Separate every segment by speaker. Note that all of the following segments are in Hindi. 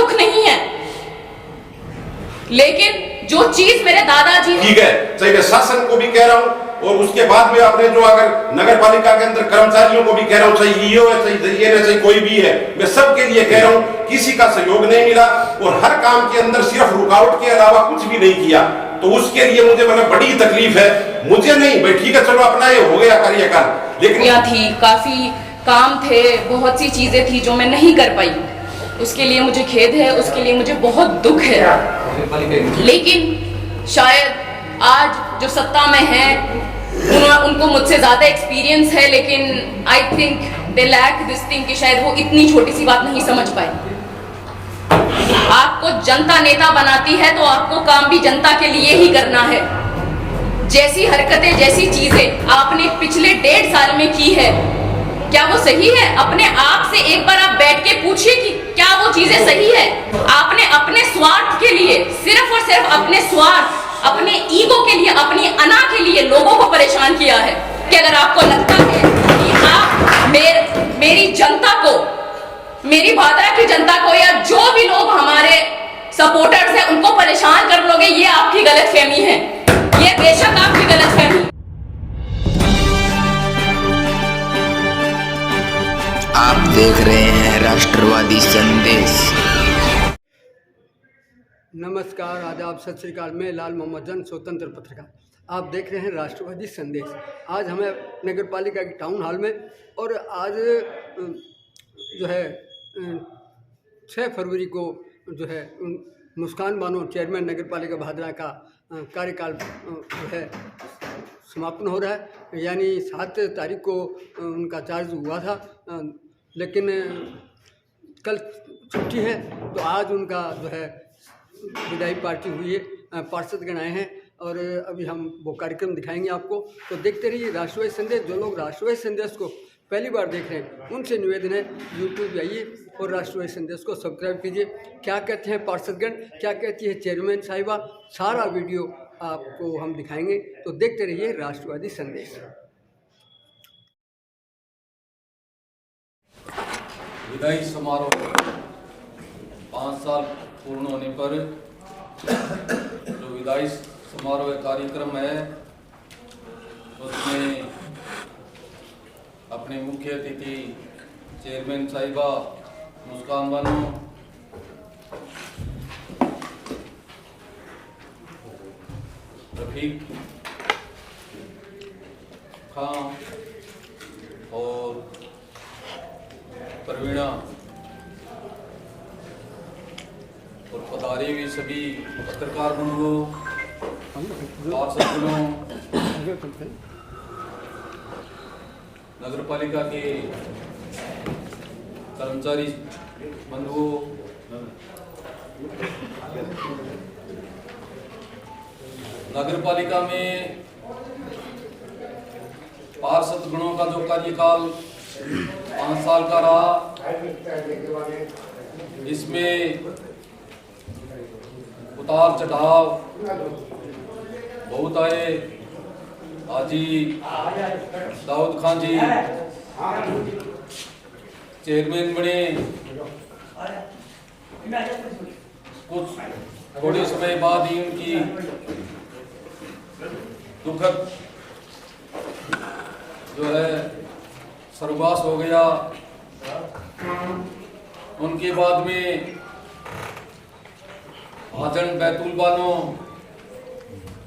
Speaker 1: दुख नहीं है, लेकिन जो चीज मेरे दादाजी,
Speaker 2: ठीक है, चाहे मैं शासन को भी कह रहा हूं और उसके बाद में अपने जो अगर नगर पालिका के अंदर कर्मचारियों को भी कह रहा हूं, चाहे ईओ है, चाहे कोई भी है, मैं सबके लिए कह रहा हूं, किसी का सहयोग नहीं मिला और हर काम के अंदर सिर्फ रुकावट के अलावा कुछ भी नहीं किया। तो उसके लिए मुझे मतलब बड़ी तकलीफ है। मुझे नहीं भाई, ठीक है चलो अपना ये हो गया कार्यकाल, लेकिन
Speaker 1: थी काफी काम थे, बहुत सी चीजें थी जो मैं नहीं कर पाई, उसके लिए मुझे खेद है, उसके लिए मुझे बहुत दुख है। लेकिन शायद आज जो सत्ता में है उनको मुझसे ज्यादा एक्सपीरियंस है, लेकिन I think they lack this thing कि शायद वो इतनी छोटी सी बात नहीं समझ पाए। आपको जनता नेता बनाती है तो आपको काम भी जनता के लिए ही करना है। जैसी हरकतें, जैसी चीजें आपने पिछले 1.5 साल में की है, क्या वो सही है? अपने आप से एक बार आप बैठ के पूछिए कि क्या वो चीजें सही है? आपने अपने स्वार्थ के लिए, सिर्फ और सिर्फ अपने स्वार्थ, अपने ईगो के लिए, अपनी अना के लिए लोगों को परेशान किया है। कि अगर आपको लगता है कि आप मेरी जनता को, मेरी भादरा की जनता को या जो भी लोग हमारे सपोर्टर्स हैं उनको परेशान कर लोगे, ये आपकी गलतफहमी है, ये बेशक आपकी गलतफहमी।
Speaker 3: आप देख रहे हैं राष्ट्रवादी संदेश।
Speaker 4: नमस्कार, आदाब, सत श्री अकाल। मैं लाल मोहम्मद जन, स्वतंत्र पत्रकार। आप देख रहे हैं राष्ट्रवादी संदेश। आज हमें नगर पालिका की टाउन हॉल में, और आज जो है 6 फरवरी को जो है मुस्कान बानो चेयरमैन नगर पालिका भादरा का कार्यकाल जो है समापन हो रहा है। यानी 7 तारीख को उनका चार्ज हुआ था, लेकिन कल छुट्टी है तो आज उनका जो है विदाई पार्टी हुई है, पार्षदगण आए हैं और अभी हम वो कार्यक्रम दिखाएंगे आपको। तो देखते रहिए राष्ट्रवादी संदेश। जो लोग राष्ट्रवादी संदेश को पहली बार देख रहे हैं उनसे निवेदन है, यूट्यूब जाइए और राष्ट्रवादी संदेश को सब्सक्राइब कीजिए। क्या कहते हैं पार्षदगण, क्या कहती है चेयरमैन साहिबा, सारा वीडियो आपको हम दिखाएंगे। तो देखते रहिए राष्ट्रवादी संदेश।
Speaker 5: विदाई समारोह 5 साल पूर्ण होने पर जो विदाई समारोह कार्यक्रम है उसमें अपने मुख्य अतिथि चेयरमैन साहिबा मुस्कान बानो, रफीक खां और प्रवीणा और पधारे हुए सभी पत्रकार बंधुओं, पार्षदों, नगर पालिका के कर्मचारी बंधुओं, नगर पालिका में पार्षद गणों का जो कार्यकाल 5 साल का रहा, इसमें उतार चढ़ाव बहुत आए। हाजी दाऊद खान जी चेयरमैन बने, कुछ थोड़े समय बाद ही उनकी दुखद जो है सर्वनाश हो गया। उनके बाद में हाजन बैतूल बानो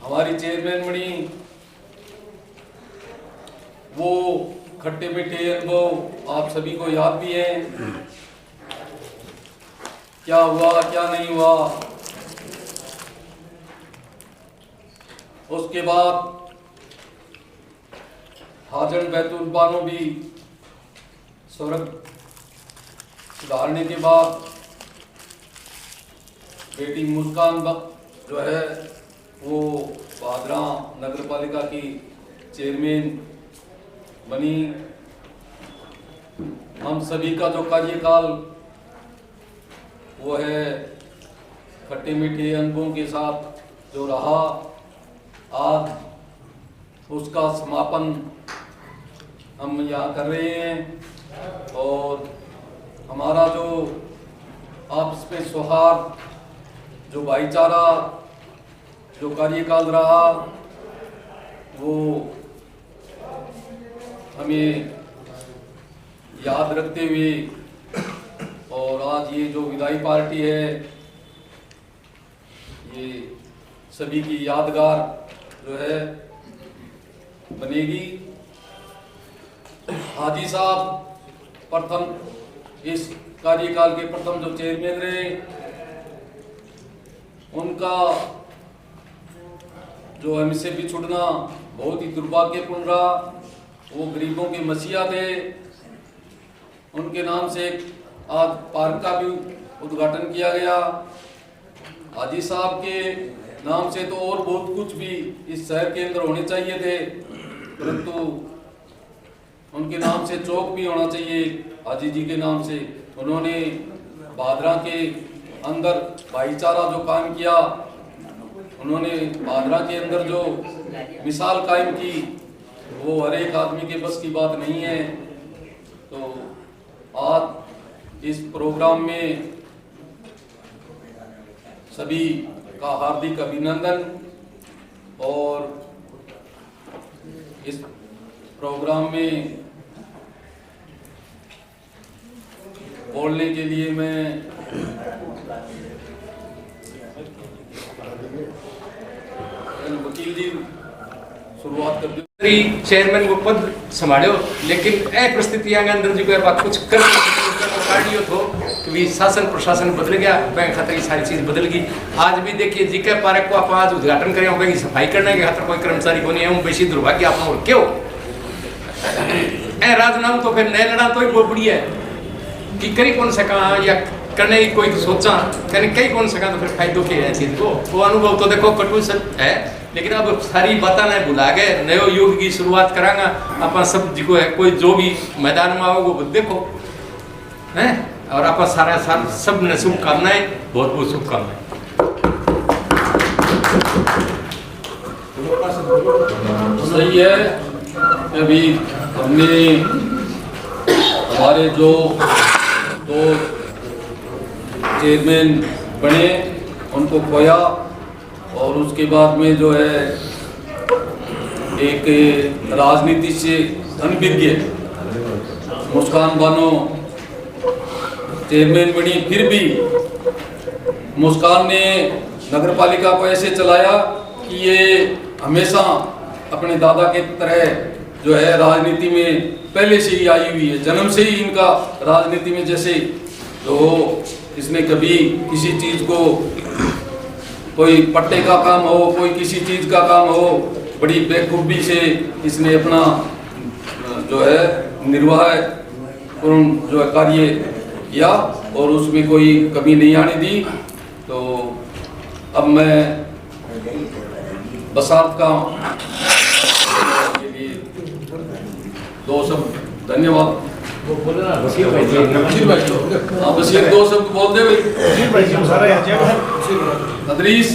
Speaker 5: हमारी चेयरमैन बनी। वो खट्टे मीठे अनुभव आप सभी को याद भी है, क्या हुआ क्या नहीं हुआ। उसके बाद हाजन बैतूल बानो भी स्वर्ग सुधारने के बाद बेटी मुस्कान जो है वो भादरा नगर पालिका की चेयरमैन बनी। हम सभी का जो कार्यकाल वो है खट्टे मीठे अनुभवों के साथ जो रहा, आज उसका समापन हम यहाँ कर रहे हैं। और हमारा जो आपस में सौहार्द, जो भाईचारा, जो कार्यकाल रहा, वो हमें याद रखते हुए और आज ये जो विधायी पार्टी है, ये सभी की यादगार जो है बनेगी। हाजी साहब प्रथम इस कार्यकाल के प्रथम जो चेयरमैन रहे, उनका जो हमसे बिछुड़ना बहुत ही दुर्भाग्यपूर्ण रहा। वो गरीबों के मसीहा थे। उनके नाम से आज पार्क का भी उद्घाटन किया गया। हाजी साहब के नाम से तो और बहुत कुछ भी इस शहर के अंदर होने चाहिए थे, परंतु उनके नाम से चौक भी होना चाहिए। हाजी जी के नाम से उन्होंने भादरा के अंदर भाईचारा जो काम किया, उन्होंने भादरा के अंदर जो मिसाल कायम की, वो हर एक आदमी के बस की बात नहीं है। तो आज इस प्रोग्राम में सभी का हार्दिक अभिनंदन। और इस प्रोग्राम में बोलने के लिए मैं वकील जी शुरुआत कर दूं।
Speaker 6: चेयरमैन को पद संभालो, लेकिन ए परिस्थितियां के अंदर जो बात कुछ कर कार्डियो तो कि शासन प्रशासन बदल गया, बैंक खातर की सारी चीज बदल गई। आज भी देखिए जीके पार्क को आप आज उद्घाटन करें, बैंक की सफाई करने के खातर कोई कर्मचारी को नहीं है। बेसी दुर्भाग्य आप और क्यों ए राजनाम तो फिर नए लड़ा तो ही बहुत बढ़िया है कि करी कौन सका या करने की कोई सोचा कहीं कई कौन सका, तो फिर फायदों के है चीज को। वो अनुभव तो देखो कटु है, लेकिन अब सारी बातें नहीं भुला गए, नए युग की शुरुआत करांगा अपन सब जी को है। कोई जो भी मैदान में आओगे वो देखो हैं, और अपन सारा साल सब ने शुभकामनाएं, बहुत बहुत शुभकामनाएं।
Speaker 5: सही है। अभी हमने हमारे जो दो चेयरमैन बने उनको खोया, और उसके बाद में जो है एक राजनीति से अनभिज्ञ मुस्कान बानो चेयरमैन बनी। फिर भी मुस्कान ने नगर पालिका को ऐसे चलाया कि ये हमेशा अपने दादा के तरह जो है राजनीति में पहले से ही आई हुई है, जन्म से ही इनका राजनीति में जैसे जो इसने कभी किसी चीज को, कोई पट्टे का काम हो, कोई किसी चीज का काम हो, बड़ी बेखूबी से इसने अपना जो है निर्वाह पूर्ण जो है कार्य किया और उसमें कोई कमी नहीं आने दी। तो अब मैं बसात का के लिए दो शब्द धन्यवाद। हाँ बशीर दो शब्द बोल दे भाई। अदरीस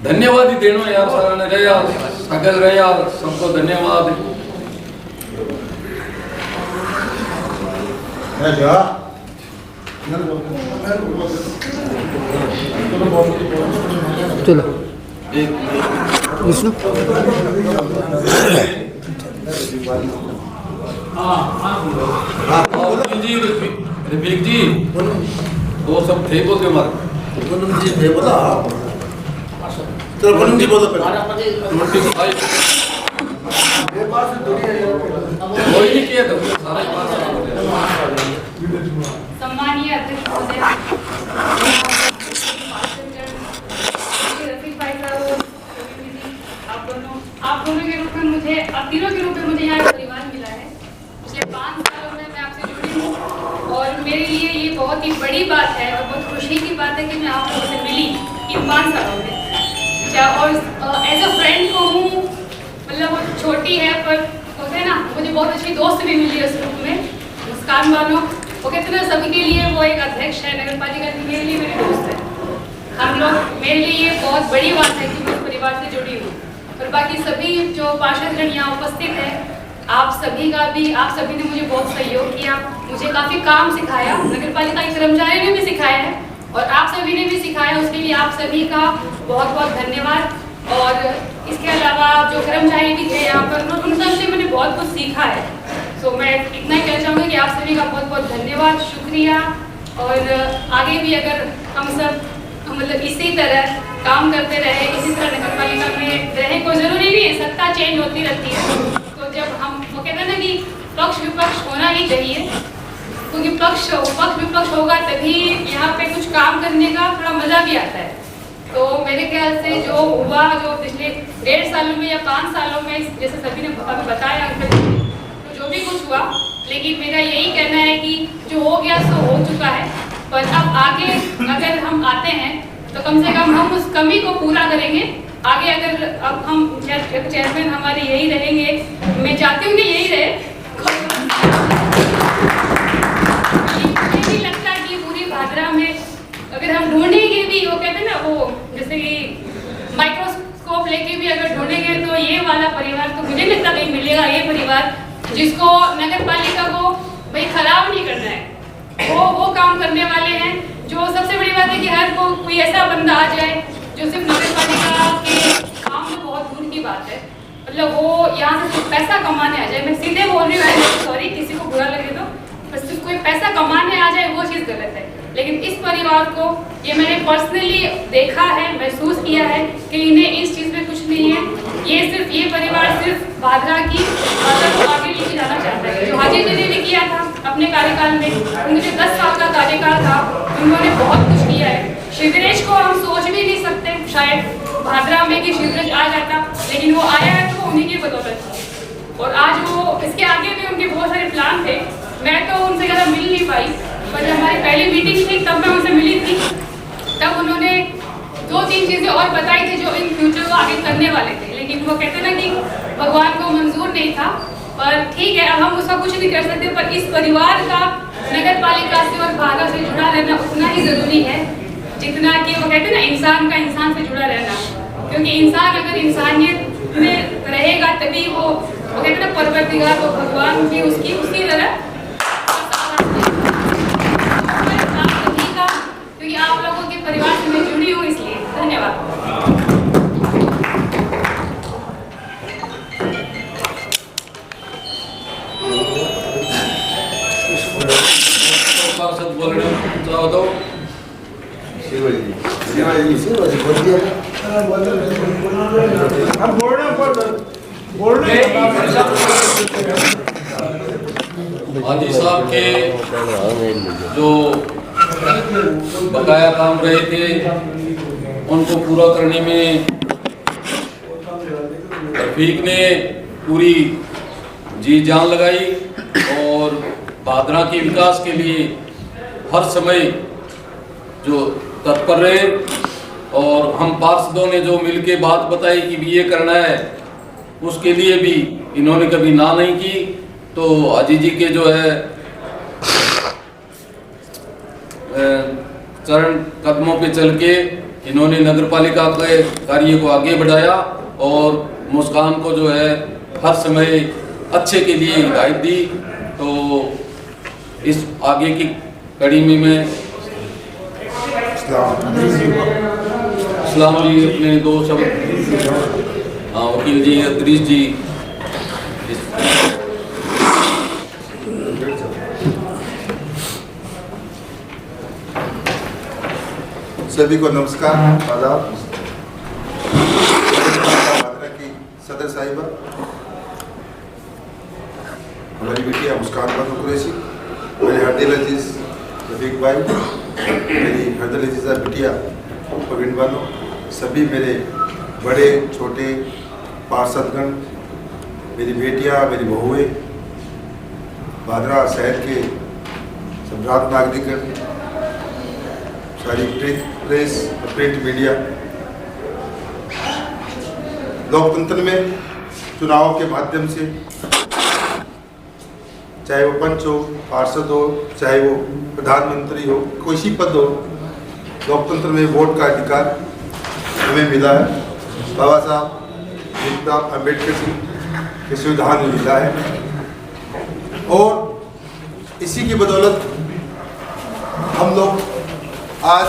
Speaker 5: धन्यवाद ही देनो यार, सारा ने रहे यार, सकल रहे यार, सबको धन्यवाद।
Speaker 4: चलो विष्णु
Speaker 5: जी रफीक जी दो सब थे बोलते हमारे
Speaker 7: जी थे बोला चलो जी बोलो
Speaker 5: कोई नहीं किया था सारा ही बात
Speaker 8: सम्मानीय अध्यक्ष महोदय, रफीक भाई साहब, आप दोनों के रूप में मुझे, आप तीनों के रूप में मुझे यहाँ परिवार मिला है। पिछले 5 सालों में मैं आपसे जुड़ी हूँ और मेरे लिए ये बहुत ही बड़ी बात है और बहुत खुशी की बात है कि मैं आप लोगों से मिली इन 5 सालों में। क्या और एज अ फ्रेंड को हूँ, मतलब वो छोटी है पर होता है ना, मुझे बहुत अच्छी दोस्त भी मिली है उस रूप में, मुस्कान बानो। वो कहते हैं सभी के लिए वो एक अध्यक्ष है नगर पालिका की, मेरे लिए मेरे दोस्त है। हम लोग, मेरे लिए ये बहुत बहुत बड़ी बात है कि मैं इस परिवार से जुड़ी हूँ। और बाकी सभी जो पार्षदगण यहाँ उपस्थित है, आप सभी ने मुझे बहुत सहयोग किया, मुझे काफ़ी काम सिखाया, नगर पालिका के कर्मचारियों ने भी सिखाया है और आप सभी ने भी सिखाया, उसके लिए आप सभी का बहुत बहुत धन्यवाद। और इसके अलावा जो कर्मचारी भी थे यहाँ पर, उन सबसे मैंने बहुत कुछ सीखा है। तो मैं इतना ही कहना चाहूँगी कि आप सभी का बहुत बहुत धन्यवाद, शुक्रिया। और आगे भी अगर हम सब मतलब इसी तरह काम करते रहे, इसी तरह नगर पालिका में रहे, कोई ज़रूरी नहीं है, सत्ता चेंज होती रहती है। तो जब हम वो कहते हैं ना कि पक्ष विपक्ष होना ही चाहिए, क्योंकि पक्ष विपक्ष होगा तभी यहाँ पे कुछ काम करने का थोड़ा मज़ा भी आता है। तो मेरे ख्याल से जो हुआ, जो पिछले 1.5 सालों में या 5 सालों में, जैसे सभी ने अभी बताया, तो जो भी कुछ हुआ, लेकिन मेरा यही कहना है कि जो हो गया सो हो चुका है। पर अब आगे अगर हम आते हैं तो कम से कम हम उस कमी को पूरा करेंगे। आगे अगर अब हम चेयरमैन हमारे यही रहेंगे, मैं चाहती हूँ कि यही रहे। मुझे भी लगता है कि पूरी भादरा में अगर हम ढूंढेंगे भी, वो कहते हैं ना, वो जैसे कि माइक्रोस्कोप लेके भी अगर ढूंढेंगे तो ये वाला परिवार तो मुझे लगता कहीं मिलेगा, ये परिवार जिसको नगर पालिका को भाई खराब नहीं करना है, वो काम करने वाले हैं। जो सबसे बड़ी बात है कि हर कोई ऐसा बंदा आ जाए जो सिर्फ नगर पालिका के काम से बहुत दूर की बात है, मतलब वो यहाँ से सिर्फ पैसा कमाने आ जाए। मैं सीधे बोल रही हूँ, सॉरी किसी को बुरा लगे तो, बस सिर्फ कोई पैसा कमाने आ जाए, वो चीज़ गलत है। लेकिन इस परिवार को ये मैंने पर्सनली देखा है, महसूस किया है कि इन्हें इस चीज़ में कुछ नहीं है। ये परिवार सिर्फ भादरा की भादरा को आगे लेके जाना चाहता है। जो हाजी जी ने भी किया था अपने कार्यकाल में, उनके 10 साल का कार्यकाल था, उन्होंने बहुत कुछ किया है। शिवरेज को हम सोच भी नहीं सकते शायद भादरा में कि शिवरेज आ जाता, लेकिन वो आया है तो उन्हीं की बदौलत। और आज वो इसके आगे भी उनके बहुत सारे प्लान थे, मैं तो उनसे ज़्यादा मिल नहीं पाई, पर जब हमारी पहली मीटिंग थी तब मैं उनसे मिली थी। तब उन्होंने 2-3 चीज़ें और बताई थी जो इन फ्यूचर को आगे करने वाले थे, लेकिन वो कहते ना कि भगवान को मंजूर नहीं था। पर ठीक है, अब हम उसका कुछ नहीं कर सकते, पर इस परिवार का नगर पालिका से और भादरा से जुड़ा रहना उतना ही ज़रूरी है जितना कि वो कहते हैं ना, इंसान का इंसान से जुड़ा रहना। क्योंकि इंसान अगर इंसानियत में रहेगा तभी वो कहते हैं ना, परवरदिगार वो भगवान भी उसकी उसी तरह। क्योंकि आप लोगों के परिवार से मैं जुड़ी हूँ, इसलिए धन्यवाद।
Speaker 5: हाजी साहब के जो बकाया काम रहे थे उनको पूरा करने में रफीक ने पूरी जी जान लगाई और भादरा के विकास के लिए हर समय जो तत्पर रहे। और हम पार्षदों ने जो मिलके बात बताई कि भी ये करना है, उसके लिए भी इन्होंने कभी ना नहीं की। तो हाजी जी के जो है चरण कदमों पे चल के इन्होंने नगर पालिका के कार्य को आगे बढ़ाया और मुस्कान को जो है हर समय अच्छे के लिए हिदायत दी। तो इस आगे की कड़ी में मैं इस्लाम जी अपने 2 शब्द, हाँ वकील जी अदरीस जी।
Speaker 7: सभी को नमस्कार, आदाब। भादरा की सदर साहिबा, हमारी बिटिया मुस्कान बानो कुरैशी, मेरे हरदिल अजीज रफीक भाई, मेरी हरदिल अजीजा बिटिया प्रवीण बानो, सभी मेरे बड़े छोटे पार्षदगण, मेरी बेटियां, मेरी बहुएं, भादरा शहर के सम्राट नागरिकगण, सारी प्रेस और प्रिंट मीडिया। लोकतंत्र में चुनाव के माध्यम से चाहे वो पंच हो, पार्षद हो, चाहे वो प्रधानमंत्री हो, कोई सी पद हो, लोकतंत्र में वोट का अधिकार हमें मिला है, बाबा साहब भीमराव अम्बेडकर जी के संविधान में मिला है, और इसी की बदौलत हम लोग आज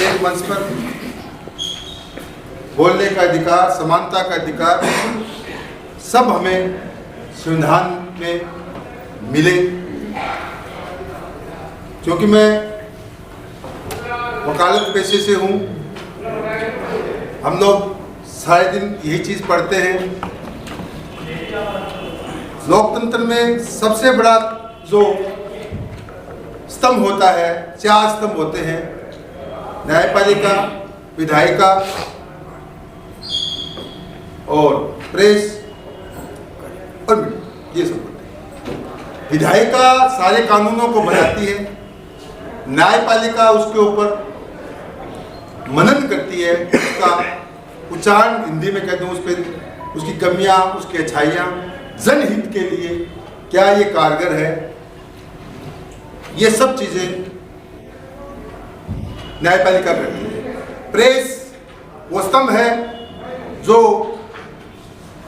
Speaker 7: एक मंच पर बोलने का अधिकार, समानता का अधिकार सब हमें संविधान में मिले। क्योंकि मैं वकालत पेशे से हूँ, हम लोग सारे दिन यही चीज़ पढ़ते हैं। लोकतंत्र में सबसे बड़ा जो स्तंभ होता है, 4 स्तंभ होते हैं, न्यायपालिका, विधायिका और प्रेस और ये सब होते हैं। विधायिका सारे कानूनों को बनाती है, न्यायपालिका उसके ऊपर मनन करती है, उसका उच्चारण हिंदी में कहते हैं, उस पर उसकी कमियां, उसकी अच्छाइयां, जनहित के लिए क्या ये कारगर है, ये सब चीजें न्यायपालिका करती है। प्रेस वो स्तंभ है जो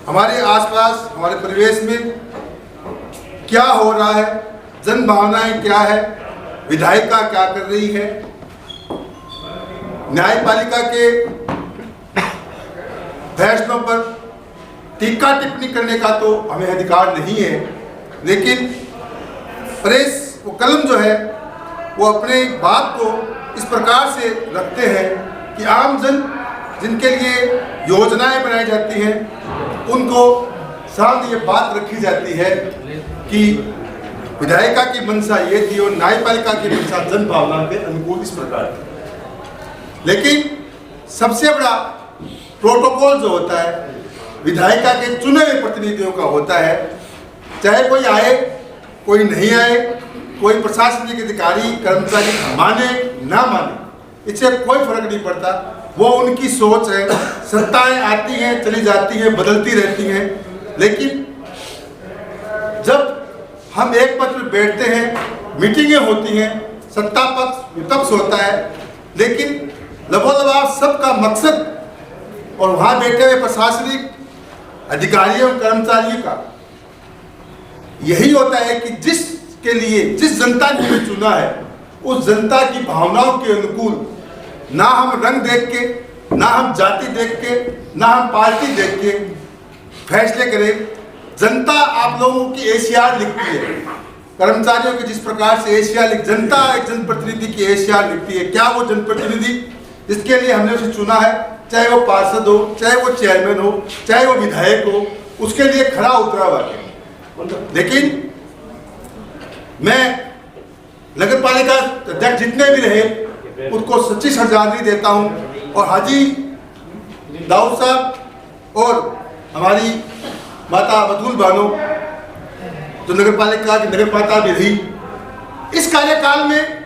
Speaker 7: हमारे आसपास, हमारे परिवेश में क्या हो रहा है, जन भावनाएं क्या है, विधायिका क्या कर रही है, न्यायपालिका के फैसलों पर टीका टिप्पणी करने का तो हमें अधिकार नहीं है, लेकिन प्रेस वो कलम जो है वो अपने बात को इस प्रकार से रखते हैं कि आम जन जिनके लिए योजनाएं बनाई जाती हैं उनको सामने ये बात रखी जाती है कि विधायिका की मंशा ये थी और न्यायपालिका की मंशा जन भावना के अनुकूल इस प्रकार थी। लेकिन सबसे बड़ा प्रोटोकॉल जो होता है विधायिका के चुने हुए प्रतिनिधियों का होता है, चाहे कोई आए कोई नहीं आए, कोई प्रशासनिक अधिकारी कर्मचारी माने ना माने, इससे कोई फर्क नहीं पड़ता, वो उनकी सोच है। सत्ताएं आती हैं चली जाती हैं, बदलती रहती हैं, लेकिन जब हम एक पक्ष में बैठते हैं, मीटिंगें होती हैं, सत्ता पक्ष विपक्ष होता है, लेकिन लबोलबाब सबका मकसद और वहां बैठे हुए प्रशासनिक अधिकारियों कर्मचारियों का यही होता है कि जिसके लिए जिस जनता ने हमें चुना है उस जनता की भावनाओं के अनुकूल ना हम रंग देख के, ना हम जाति देख के, ना हम पार्टी देख के फैसले करें। जनता आप लोगों की एशियाड लिखती है, कर्मचारियों की जिस प्रकार से एशिया लिख, जनता एक जनप्रतिनिधि की एशियाड लिखती है। क्या वो जनप्रतिनिधि जिसके लिए हमने उसे चुना है, चाहे वो पार्षद हो, चाहे वो चेयरमैन हो, चाहे वो विधायक हो, उसके लिए खरा उतरा हुआ है। लेकिन मैं नगर पालिका अध्यक्ष जितने भी रहे उसको सच्ची श्रद्धांजलि देता हूं, और हाजी दाऊद साहब और हमारी माता बतूल बानो जो नगर पालिका की नगर पालिका भी रही, इस कार्यकाल में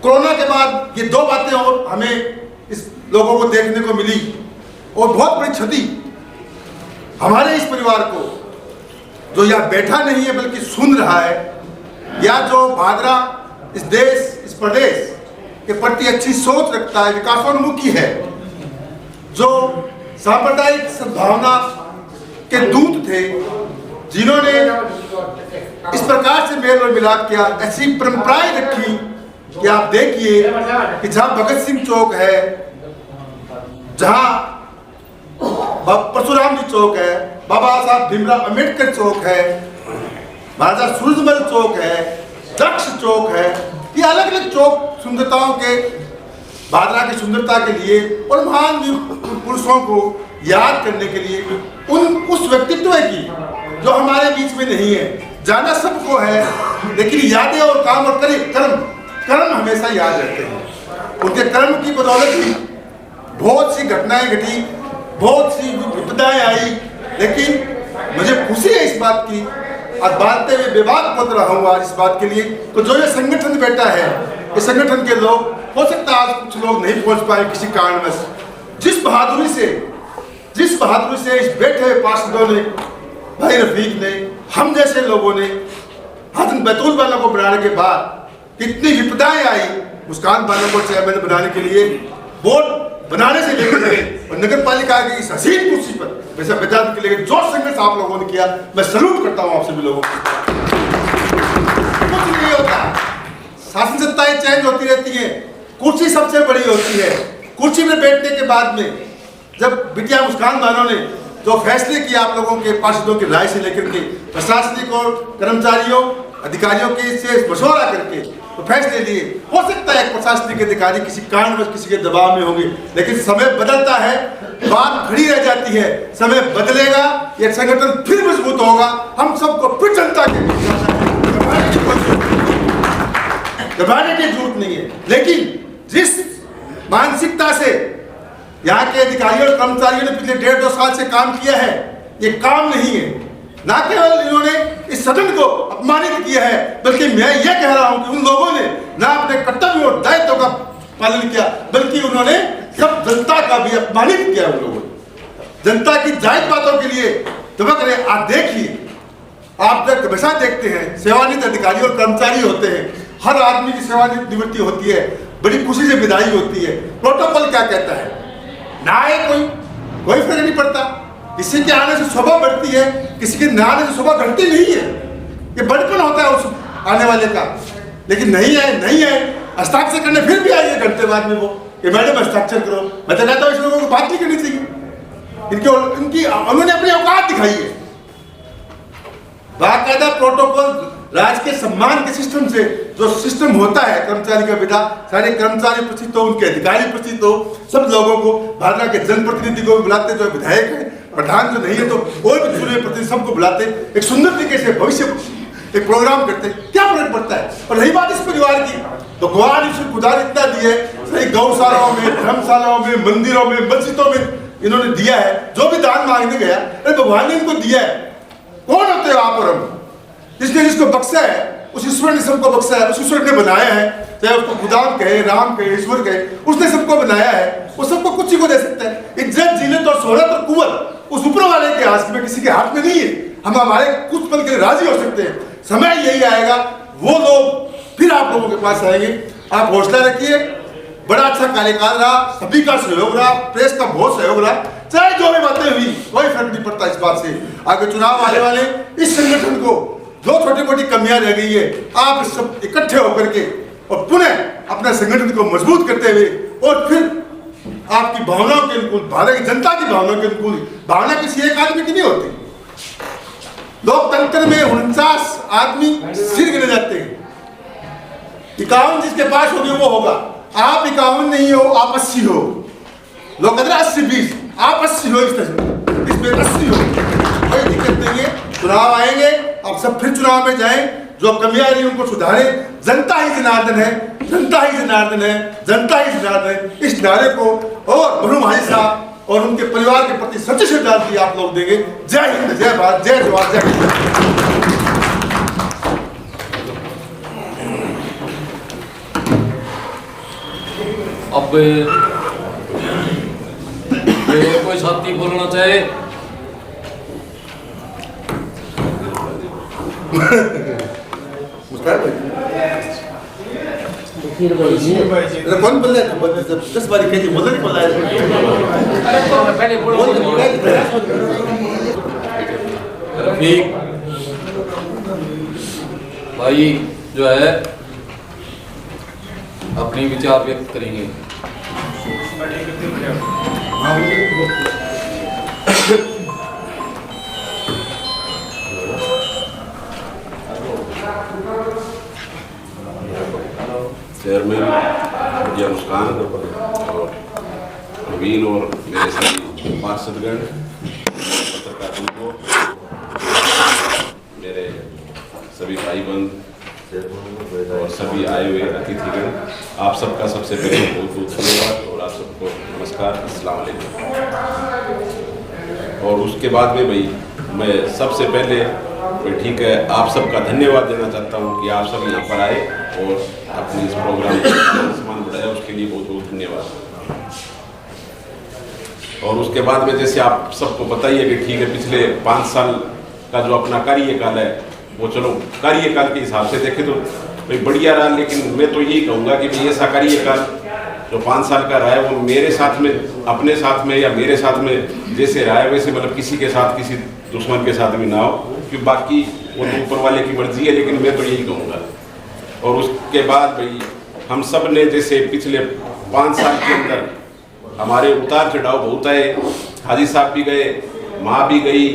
Speaker 7: कोरोना के बाद ये 2 बातें और हमें इस लोगों को देखने को मिली, और बहुत बड़ी क्षति हमारे इस परिवार को जो यहाँ बैठा नहीं है बल्कि सुन रहा है, या जो भादरा इस देश इस प्रदेश के प्रति अच्छी सोच रखता है, विकासोन्मुखी है, जो सांप्रदायिक सद्भावना के दूत थे, जिन्होंने इस प्रकार से मेल और मिलाप किया, ऐसी परंपराएं रखी कि आप देखिए कि जहां भगत सिंह चौक है, जहां परशुराम जी चौक है, बाबा साहब भीमराव अम्बेडकर चौक है, महाराजा सूरजमल चौक है, दक्ष चौक है, ये अलग अलग चौक सुंदरताओं के, भादरा की सुंदरता के लिए और महान पुरुषों को याद करने के लिए, उस व्यक्तित्व की जो हमारे बीच में नहीं है। जाना सबको है, लेकिन यादें और काम और कर्म हमेशा याद रहते हैं। उनके कर्म की बदौलत ही बहुत सी घटनाएं घटी, बहुत सी विपदाएं आई, लेकिन मुझे खुशी है इस बात की, आज बातें हुए बेबाक मत रहा हूँ आज इस बात के लिए। तो जो ये संगठन बैठा है, इस संगठन के लोग, हो सकता है आज कुछ लोग नहीं पहुंच पाए किसी कारणवश, जिस बहादुरी से इस बैठे हुए पार्षदों ने, भाई रफीक ने, हम जैसे लोगों ने, हाथन बैतूल बाला को बनाने के बाद कितनी विपदाएं आई, मुस्कान बाला को चेयरमैन बनाने के लिए बोर्ड बनाने से लेकर और नगर पालिका की इस हसीन कुर्सी पर वैसे बजाने के लिए जो संघर्ष आप लोगों ने किया, मैं सैल्यूट करता हूँ आप सभी लोगों को। कुछ नहीं होता, शासन सत्ताएं चेंज होती रहती हैं, कुर्सी सबसे बड़ी होती है। कुर्सी में बैठने के बाद में जब बिटिया मुस्कान बानो ने जो फैसले किए आप लोगों के पार्षदों की राय से लेकर के प्रशासनिक और कर्मचारियों अधिकारियों के से मशवरा करके तो फैसले लिए, हो सकता है प्रशासनिक अधिकारी किसी कारणवश किसी के दबाव में होंगे, लेकिन समय बदलता है, बात खड़ी रह जाती है। समय बदलेगा, ये संगठन फिर मजबूत होगा, हम सबको फिर जनता के घबराने की जरूरत नहीं है। लेकिन जिस मानसिकता से यहाँ के अधिकारियों और कर्मचारियों ने पिछले 1.5-2 साल से काम किया है, ये काम नहीं है। ना केवल इन्होंने इस सदन को अपमानित किया है, बल्कि मैं ये कह रहा हूं कि उन लोगों ने ना अपने कर्तव्य और दायित्व का पालन किया, बल्कि उन्होंने सब जनता का भी अपमानित किया। उन लोगों ने जनता की जायज बातों के लिए दबक रहे। आप देखिए, आप जब हमेशा देखते हैं सेवानिवृत्त अधिकारी और कर्मचारी होते हैं, हर आदमी की सेवानिवृत्ति होती है, बड़ी खुशी से विदाई होती है। प्रोटोकॉल क्या कहता है, ना आए कोई फर्क नहीं पड़ता, किसी के आने से शोभा बढ़ती है, किसी के ना आने से शोभा घटती नहीं है। ये बड़पन होता है उस आने वाले का। लेकिन नहीं आए हस्ताक्षर करने फिर भी आइए घंटे बाद में वो कि मैडम हस्ताक्षर करो। मैं तो कहता हूँ इस लोगों को बात नहीं करनी चाहिए, इनकी उन्होंने अपनी औकात दिखाई है। बाकायदा प्रोटोकॉल राज्य के सम्मान के सिस्टम से जो सिस्टम होता है, कर्मचारी का विदा, सारे कर्मचारी उपस्थित हो, उनके अधिकारी उपस्थित हो, सब लोगों को, भाजपा के जनप्रतिनिधि को भी बुलाते, जो विधायक है, प्रधान जो नहीं है तो और भी चुने प्रतिनिधि सबको बुलाते, एक सुंदर तरीके से भविष्य एक प्रोग्राम करते, क्या फर्क पड़ता है। और रही बात इस परिवार की, तो भगवान ईश्वर खुदा ने इतना दिए, सही गौशालाओं में, धर्मशालाओं में, मंदिरों में, मस्जिदों में इन्होंने दिया है। जो भी दान मांगने गया, अरे भगवान ने इनको दिया है। कौन होते हो आप और हम? जिसने जिसको बख्शा है उस ईश्वर ने सबको बख्शा है, उस ईश्वर ने बनाया है, चाहे उसको खुदा कहे, राम कहे, ईश्वर कहे, उसने सबको बनाया है, वो सबको कुछ ही को दे सकता है। इज्जत, जिल्लत और शोहरत और कुव्वत उस ऊपर वाले के हाथ में, किसी के हाथ में नहीं है। हम हमारे कुछ पल के लिए राजी हो सकते हैं, समय यही आएगा, वो लोग फिर आप लोगों के पास आएंगे। आप हौसला रखिए, बड़ा अच्छा कार्यकाल रहा, सभी का सहयोग रहा, प्रेस का बहुत सहयोग रहा, चाहे जो भी बातें हुई कोई फर्क नहीं पड़ता इस बात से। आगे चुनाव आने वाले, इस संगठन को जो छोटी मोटी कमियां रह गई है, आप सब इकट्ठे होकर के और पुनः अपने संगठन को मजबूत करते हुए और फिर आपकी भावनाओं के अनुकूल, भारत की जनता की भावनाओं के अनुकूल, भावना किसी एक आदमी की नहीं होती। लोकतंत्र में 49 आदमी सिर गिने जाते हैं, 51 जिसके पास होगी वो होगा। आप 51 नहीं हो, आप 80 हो। लोग कहते हैं 80-20, आप 80 हो, इसमें 80 हो, कोई दिक्कत नहीं है। चुनाव आएंगे, आप सब फिर चुनाव में जाएं, जो कमियां रही उनको सुधारें। जनता ही जनार्दन है, जनता ही जनार्दन है, जनता ही जनार्दन है। इस नारे को और मरहूम हाजी साहब और उनके परिवार के प्रति सच्ची श्रद्धांजलि आप लोग देंगे। जय हिंद, जय भारत, जय जवान, जय हिंद।
Speaker 5: अब कोई साथी बोलना चाहे?
Speaker 7: कौन बोल रहा है? 10 बार कहती बोला नहीं बोला है।
Speaker 6: पहले बोलो।
Speaker 5: रफीक भाई जो है अपनी विचार व्यक्त करेंगे।
Speaker 2: चेयरमैन बिटिया मुस्कान और नवीन और मेरे सभी पार्षदगण, पत्रकारों को, मेरे सभी भाई बंधु और सभी आए हुए अतिथिगण, आप सबका सबसे पहले बहुत बहुत धन्यवाद और आप सबको नमस्कार, अस्सलाम वालेकुम। और उसके बाद में भाई मैं सबसे पहले ठीक है आप सबका धन्यवाद देना चाहता हूँ कि आप सब यहाँ पर आए और अपने इस प्रोग्राम को सम्मान बढ़ाया, उसके लिए बहुत बहुत धन्यवाद। और उसके बाद में जैसे आप सबको बताइए कि ठीक है पिछले 5 साल का जो अपना कार्यकाल है वो चलो कार्यकाल के हिसाब से देखें तो भाई बढ़िया रहा, लेकिन मैं तो यही कहूँगा कि भाई ऐसा कार्यकाल जो 5 साल का रहा है वो मेरे साथ में, अपने साथ में या मेरे साथ में जैसे रहा है वैसे मतलब किसी के साथ, किसी दुश्मन के साथ भी ना हो, क्योंकि बाकी वो तो ऊपर वाले की मर्जी है, लेकिन मैं तो यही कहूँगा। और उसके बाद भाई हम सब ने जैसे पिछले 5 साल के अंदर हमारे उतार चढ़ाव बहुत आए, हाजी साहब भी गए, माँ भी गई,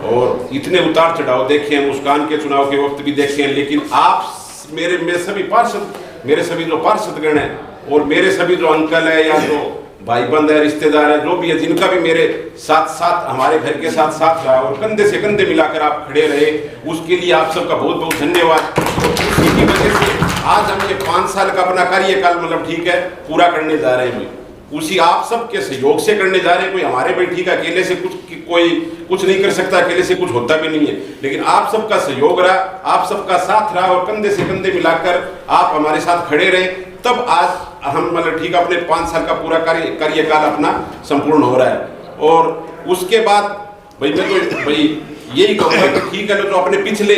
Speaker 2: और इतने उतार चढ़ाव देखे हैं, मुस्कान के चुनाव के वक्त भी देखे हैं। लेकिन आप मेरे सभी पार्षद, मेरे सभी जो पार्षदगण हैं और मेरे सभी जो अंकल है या जो भाई बंद है, रिश्तेदार है, जो भी है, जिनका भी मेरे साथ साथ हमारे घर के साथ साथ रहा और कंधे से कंधे मिलाकर आप खड़े रहे, उसके लिए आप सबका बहुत बहुत धन्यवाद। उसी की वजह से आज हम ये 5 साल का अपना कार्यकाल मतलब ठीक है पूरा करने जा रहे हैं, उसी आप सबके सहयोग से करने जा रहे हैं। कोई हमारे भाई ठीक है अकेले से कोई कुछ नहीं कर सकता, अकेले से कुछ होता भी नहीं है, लेकिन आप सबका सहयोग रहा, आप सबका साथ रहा और कंधे से कंधे मिलाकर आप हमारे साथ खड़े रहे, तब आज हम मतलब ठीक अपने 5 साल का पूरा कार्यकाल अपना संपूर्ण हो रहा है। और उसके बाद भाई मैं तो भाई यही कहूँगा कि ठीक है, जो अपने पिछले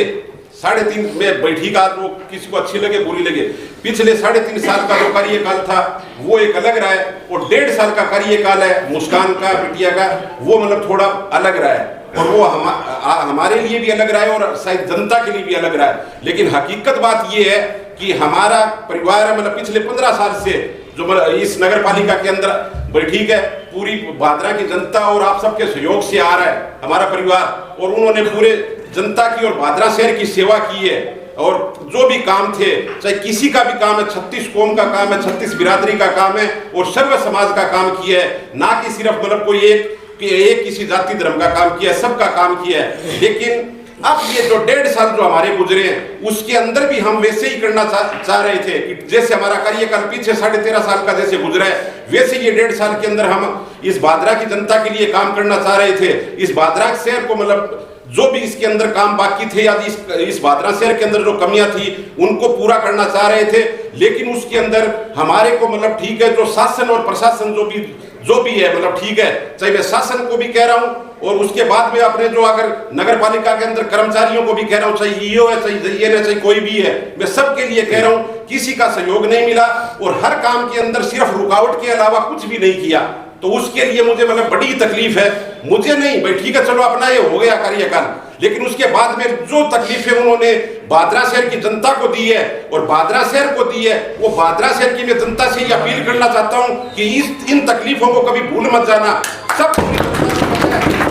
Speaker 2: 3.5 में बैठी का वो किसी को अच्छी लगे बुरी लगे, पिछले 3.5 साल का जो कार्यकाल था वो एक अलग रहा है, और 1.5 साल का कार्यकाल है मुस्कान का, बिटिया का, वो मतलब थोड़ा अलग रहा है, और वो हमारे लिए भी अलग रहा है और शायद जनता के लिए भी अलग रहा है। लेकिन हकीकत बात ये है कि हमारा परिवार है मतलब पिछले 15 साल से जो इस नगर पालिका के अंदर ठीक है पूरी भादरा की जनता और आप सबके सहयोग से आ रहा है हमारा परिवार, और उन्होंने पूरे जनता की और भादरा शहर की सेवा की है। और जो भी काम थे, चाहे किसी का भी काम है, 36 कौम का काम है, 36 बिरादरी का काम है और सर्व समाज का काम किया है, ना कि सिर्फ मतलब कोई एक किसी जाति धर्म का काम किया है, सबका काम किया है। लेकिन अब ये जो 1.5 साल जो हमारे गुजरे हैं उसके अंदर भी हम वैसे ही करना चाह रहे थे कि जैसे हमारा कार्यकाल पीछे 13.5 साल का जैसे गुजरा है, वैसे ये 1.5 साल के अंदर हम इस भादरा की जनता के लिए काम करना चाह रहे थे। इस भादरा शहर को मतलब जो भी इसके अंदर काम बाकी थे या इस भादरा शहर के अंदर जो कमियां थी उनको पूरा करना चाह रहे थे, लेकिन उसके अंदर हमारे को मतलब ठीक है जो शासन और प्रशासन जो भी है मतलब ठीक है, चाहे मैं शासन को भी कह रहा हूँ और उसके बाद में अपने जो अगर नगर पालिका के अंदर कर्मचारियों को भी कह रहा हूँ, चाहे ईओ है, चाहे कोई भी है, मैं सबके लिए कह रहा हूँ, किसी का सहयोग नहीं मिला और हर काम के अंदर सिर्फ रुकावट के अलावा कुछ भी नहीं किया। तो उसके लिए मुझे मतलब बड़ी तकलीफ है, मुझे नहीं भाई ठीक है चलो अपना ये हो गया कार्यकाल, लेकिन उसके बाद में जो तकलीफें उन्होंने भादरा शहर की जनता को दी है और भादरा शहर को दी है, वो भादरा शहर की मैं जनता से ये अपील करना चाहता हूँ कि इन तकलीफों को कभी भूल मत जाना। सब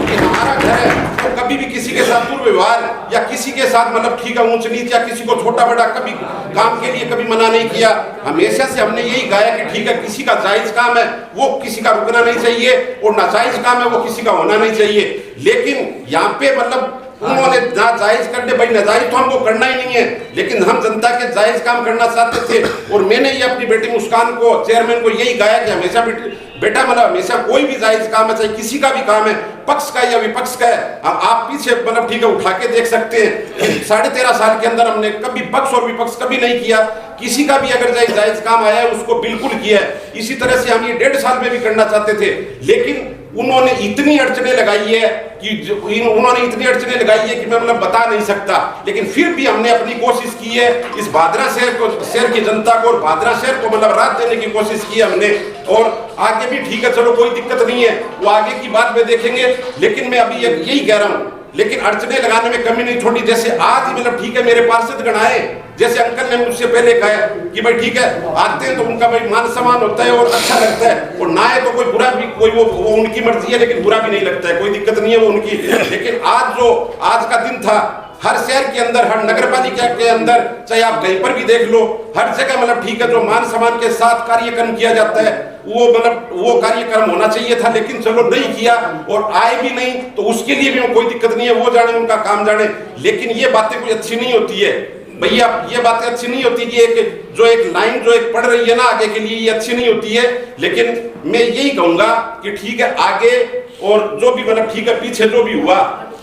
Speaker 2: हमारा घर है तो कभी भी किसी के साथ दुर्व्यवहार या किसी के साथ मतलब ठीक है ऊंच नीच या किसी को छोटा बड़ा कभी काम के लिए कभी मना नहीं किया। हमेशा से हमने यही गाया कि ठीक है किसी का जायज काम है वो किसी का रुकना नहीं चाहिए और नाजायज काम है वो किसी का होना नहीं चाहिए। लेकिन यहाँ पे मतलब उन्होंने ना जायज करने भाई नाजायज तो हमको करना ही नहीं है, लेकिन हम जनता के जायज काम करना चाहते थे। और मैंने ये अपनी बेटी मुस्कान को, चेयरमैन को यही गाया कि हमेशा बेटा मतलब हमेशा कोई भी जायज काम है, चाहे किसी का भी काम है, पक्ष का या विपक्ष का है, आप पीछे मतलब ठीक है उठा के देख सकते हैं। 13.5 साल के अंदर हमने कभी पक्ष और विपक्ष कभी नहीं किया, किसी का भी अगर जायज काम आया है उसको बिल्कुल किया है। इसी तरह से हम ये 1.5 साल में भी करना चाहते थे, लेकिन उन्होंने इतनी अड़चने लगाई है कि मैं मतलब बता नहीं सकता, लेकिन फिर भी हमने अपनी कोशिश की है इस भादरा शहर की जनता को और भादरा शहर को मतलब राहत देने की कोशिश की हमने। और आगे भी ठीक है चलो कोई दिक्कत नहीं है, वो आगे की बात में देखेंगे, लेकिन मैं अभी यही कह रहा हूँ, लेकिन अड़चने लगाने में कमी नहीं छोड़ी। जैसे आज मतलब ठीक है मेरे पार्षदगण आए, जैसे अंकल ने मुझसे पहले कहा कि भाई ठीक है आते हैं तो उनका भाई मान सम्मान होता है और अच्छा लगता है, और ना है तो कोई बुरा भी कोई वो उनकी मर्जी है, लेकिन बुरा भी नहीं लगता है, कोई दिक्कत नहीं है वो उनकी। लेकिन आज का दिन था, हर शहर के अंदर हर नगर पालिका के अंदर चाहे आप कहीं पर भी देख लो, हर जगह मतलब ठीक है जो मान सम्मान के साथ कार्यक्रम किया जाता है वो कार्यक्रम होना चाहिए था, लेकिन चलो नहीं किया और आए भी नहीं, तो उसके लिए भी कोई दिक्कत नहीं है, वो जाने उनका काम जाने। लेकिन ये बातें कोई अच्छी नहीं होती है भैया, ये बातें अच्छी नहीं होती कि एक लाइन जो पढ़ रही है ना आगे के लिए, ये अच्छी नहीं होती है। लेकिन मैं यही कहूंगा कि ठीक है आगे और जो भी मतलब ठीक है पीछे जो भी हुआ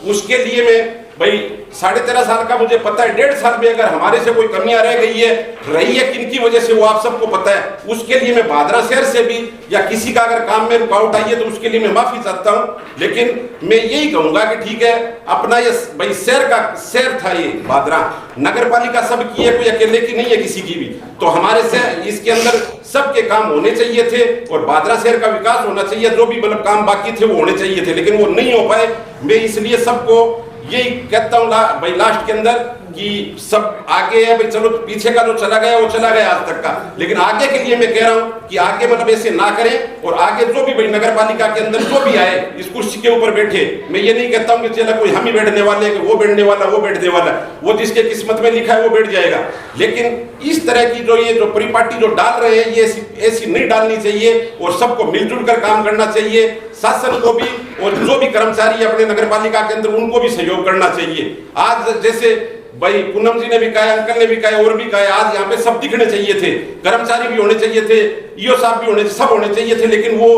Speaker 2: उसके लिए मैं भाई 13.5 साल का मुझे पता है, 1.5 साल में अगर हमारे से कोई कमियां रह गई है, रही है किन की वजह से वो आप सबको पता है। उसके लिए मैं भादरा शहर से भी या किसी का अगर काम में रुकावट आई है तो उसके लिए मैं माफी चाहता हूं। लेकिन मैं यही कहूंगा कि ठीक है, अपना ये भाई शहर था, ये भादरा नगर पालिका सबकी है, कोई अकेले की नहीं है किसी की भी। तो हमारे शहर इसके अंदर सबके काम होने चाहिए थे और भादरा शहर का विकास होना चाहिए, जो भी मतलब काम बाकी थे वो होने चाहिए थे, लेकिन वो नहीं हो पाए। मैं इसलिए सबको यही कहता हूँ भाई लास्ट के अंदर कि सब आगे है भाई, चलो पीछे का जो चला गया वो चला गया आज तक का, लेकिन आगे के लिए मैं कह रहा हूँ कि आगे मतलब ऐसे ना करें। और आगे जो भी भाई नगर पालिका के अंदर जो भी आए इस कुर्सी के ऊपर बैठे, मैं ये नहीं कहता हूँ कि चला कोई हम ही बैठने वाले हैं, वो बैठने वाला वो बैठने वाला, वो जिसके किस्मत में लिखा है वो बैठ जाएगा। लेकिन इस तरह की जो परिपाटी जो डाल रहे हैं ये ऐसी नहीं डालनी चाहिए और सबको मिलजुल कर काम करना चाहिए। शासन को भी और जो भी कर्मचारी अपने नगर पालिका के अंदर उनको भी सहयोग करना चाहिए। आज जैसे भाई पूनम जी ने भी कहा, अंकल ने भी कहा और भी कहा, आज यहाँ पे सब दिखने चाहिए थे, कर्मचारी भी होने चाहिए थे, ईओ साहब भी सब होने चाहिए थे, लेकिन वो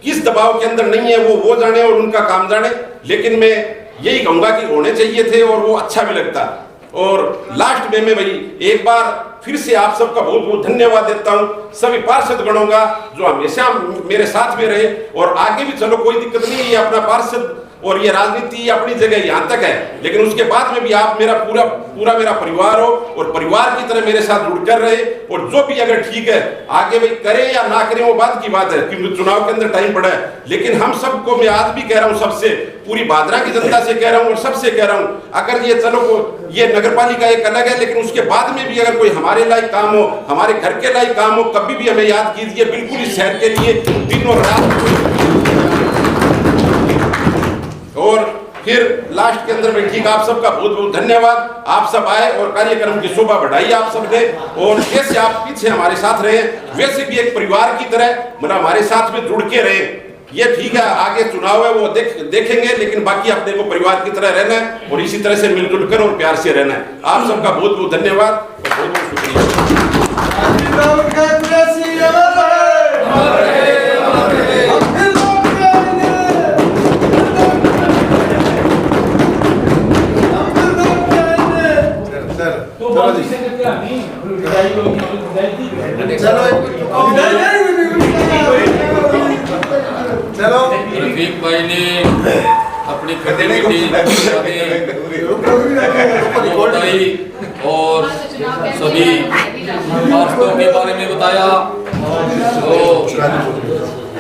Speaker 2: किस दबाव के अंदर नहीं है वो जाने और उनका काम जाने। लेकिन मैं यही कहूंगा कि होने चाहिए थे और वो अच्छा भी लगता। और लास्ट में मैं भाई एक बार फिर से आप सबका बहुत बहुत धन्यवाद देता हूँ सभी पार्षद गणों का जो हमेशा मेरे साथ में रहे, और आगे भी चलो कोई दिक्कत नहीं है, अपना पार्षद और ये राजनीति अपनी जगह यहाँ तक है, लेकिन उसके बाद में भी आप मेरा पूरा मेरा परिवार हो और परिवार की तरह मेरे साथ जुड़कर रहे। और जो भी अगर ठीक है आगे भाई करें या ना करें वो बात की बात है, क्योंकि चुनाव के अंदर टाइम पड़ा है। लेकिन हम सबको मैं आज भी कह रहा हूँ, सबसे पूरी भादरा की जनता से कह रहा हूँ और सबसे कह रहा हूँ, अगर ये चलो ये नगर पालिका एक अलग है, लेकिन उसके बाद में भी अगर कोई हमारे लायक काम हो, हमारे घर के लायक काम हो, कभी भी हमें याद कीजिए, बिल्कुल इस शहर के लिए दिन और रात। और फिर लास्ट के अंदर में ठीक आप सबका बहुत बहुत धन्यवाद। आप सब आए और कार्यक्रम की शोभा बढ़ाई आप सब ने, और जैसे आप पीछे हमारे साथ रहे वैसे भी एक परिवार की तरह मतलब हमारे साथ में जुड़ के रहे। ये ठीक है, आगे चुनाव है वो देखेंगे, लेकिन बाकी अपने को परिवार की तरह रहना है और इसी तरह से मिलजुल कर और प्यार से रहना है। आप सबका बहुत बहुत धन्यवाद और बहुत बहुत शुक्रिया।
Speaker 5: रफीक भाई ने अपनी खटी बताई और सभी पार्षदों के बारे में बताया। तो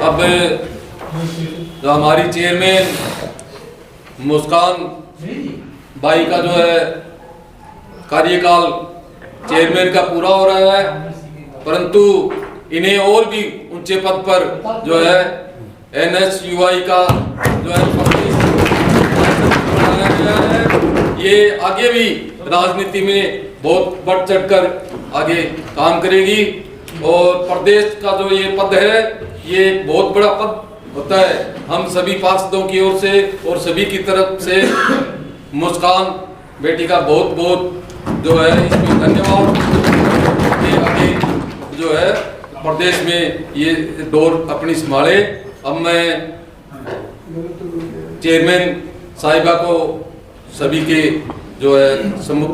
Speaker 5: अब जो हमारी चेयरमैन मुस्कान भाई का जो है कार्यकाल चेयरमैन का पूरा हो रहा है, परंतु इन्हें और भी ऊंचे पद पर जो है NSUI का जो है बनाया गया है। ये आगे भी राजनीति में बहुत बढ़ चढ़कर आगे काम करेगी और प्रदेश का जो ये पद है ये एक बहुत बड़ा पद होता है। हम सभी पार्षदों की ओर से और सभी की तरफ से मुस्कान बेटी का बहुत बहुत जो है इसमें धन्यवाद। ये आगे जो है प्रदेश में ये दौर अपनी संभाले। अब मैं चेयरमैन साहिबा को सभी के जो है सम्मुख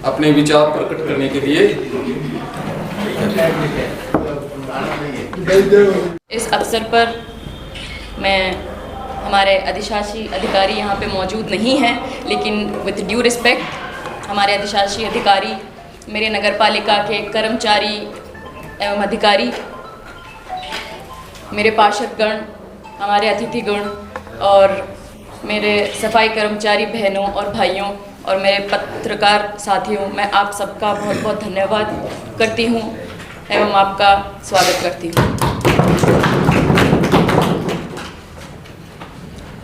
Speaker 5: अपने विचार प्रकट करने के लिए
Speaker 1: इस अवसर पर मैं हमारे अधिशासी अधिकारी यहाँ पे मौजूद नहीं हैं, लेकिन विद ड्यू रिस्पेक्ट हमारे अधिशासी अधिकारी, मेरे नगर पालिका के कर्मचारी एवं अधिकारी, मेरे पार्षदगण, हमारे अतिथिगण और मेरे सफाई कर्मचारी बहनों और भाइयों और मेरे पत्रकार साथियों, मैं आप सबका बहुत बहुत धन्यवाद करती हूँ एवं आपका स्वागत करती हूँ।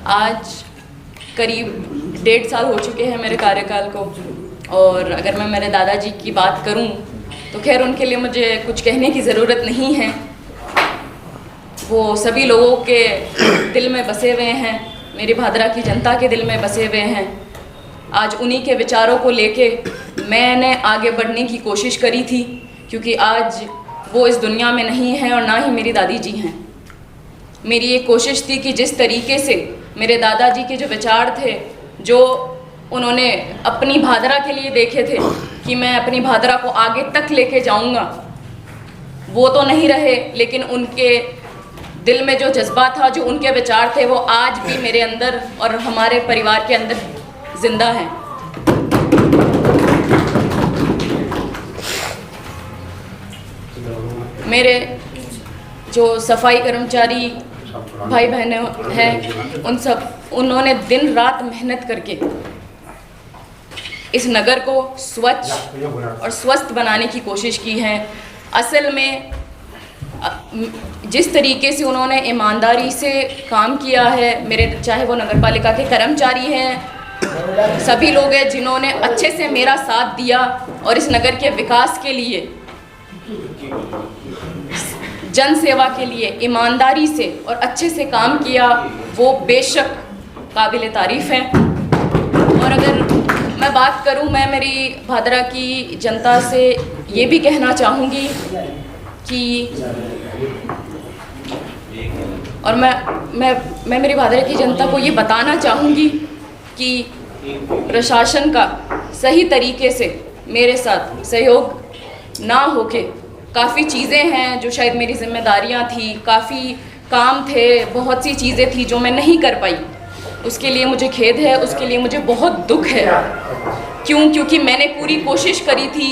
Speaker 1: आज करीब 1.5 साल हो चुके हैं मेरे कार्यकाल को, और अगर मैं मेरे दादाजी की बात करूं तो खैर उनके लिए मुझे कुछ कहने की ज़रूरत नहीं है। वो सभी लोगों के दिल में बसे हुए हैं, मेरी भादरा की जनता के दिल में बसे हुए हैं। आज उन्हीं के विचारों को लेके मैंने आगे बढ़ने की कोशिश करी थी, क्योंकि आज वो इस दुनिया में नहीं है और ना ही मेरी दादी जी हैं। मेरी ये कोशिश थी कि जिस तरीके से मेरे दादाजी के जो विचार थे, जो उन्होंने अपनी भादरा के लिए देखे थे कि मैं अपनी भादरा को आगे तक लेके जाऊंगा, वो तो नहीं रहे, लेकिन उनके दिल में जो जज्बा था, जो उनके विचार थे, वो आज भी मेरे अंदर और हमारे परिवार के अंदर जिंदा हैं। मेरे जो सफाई कर्मचारी भाई बहनें हैं, उन्होंने दिन रात मेहनत करके इस नगर को स्वच्छ और स्वस्थ बनाने की कोशिश की है। असल में जिस तरीके से उन्होंने ईमानदारी से काम किया है, मेरे चाहे वो नगर पालिका के कर्मचारी हैं, सभी लोग हैं जिन्होंने अच्छे से मेरा साथ दिया और इस नगर के विकास के लिए, जन सेवा के लिए ईमानदारी से और अच्छे से काम किया, वो बेशक काबिल तारीफ़ है। और अगर मैं बात करूं, मैं मेरी भादरा की जनता से ये भी कहना चाहूँगी कि और मैं मेरी भादरा की जनता को ये बताना चाहूँगी कि प्रशासन का सही तरीके से मेरे साथ सहयोग ना होके काफ़ी चीज़ें हैं जो शायद मेरी जिम्मेदारियां थी, काफ़ी काम थे, बहुत सी चीज़ें थी जो मैं नहीं कर पाई। उसके लिए मुझे खेद है, उसके लिए मुझे बहुत दुख है। क्योंकि मैंने पूरी कोशिश करी थी,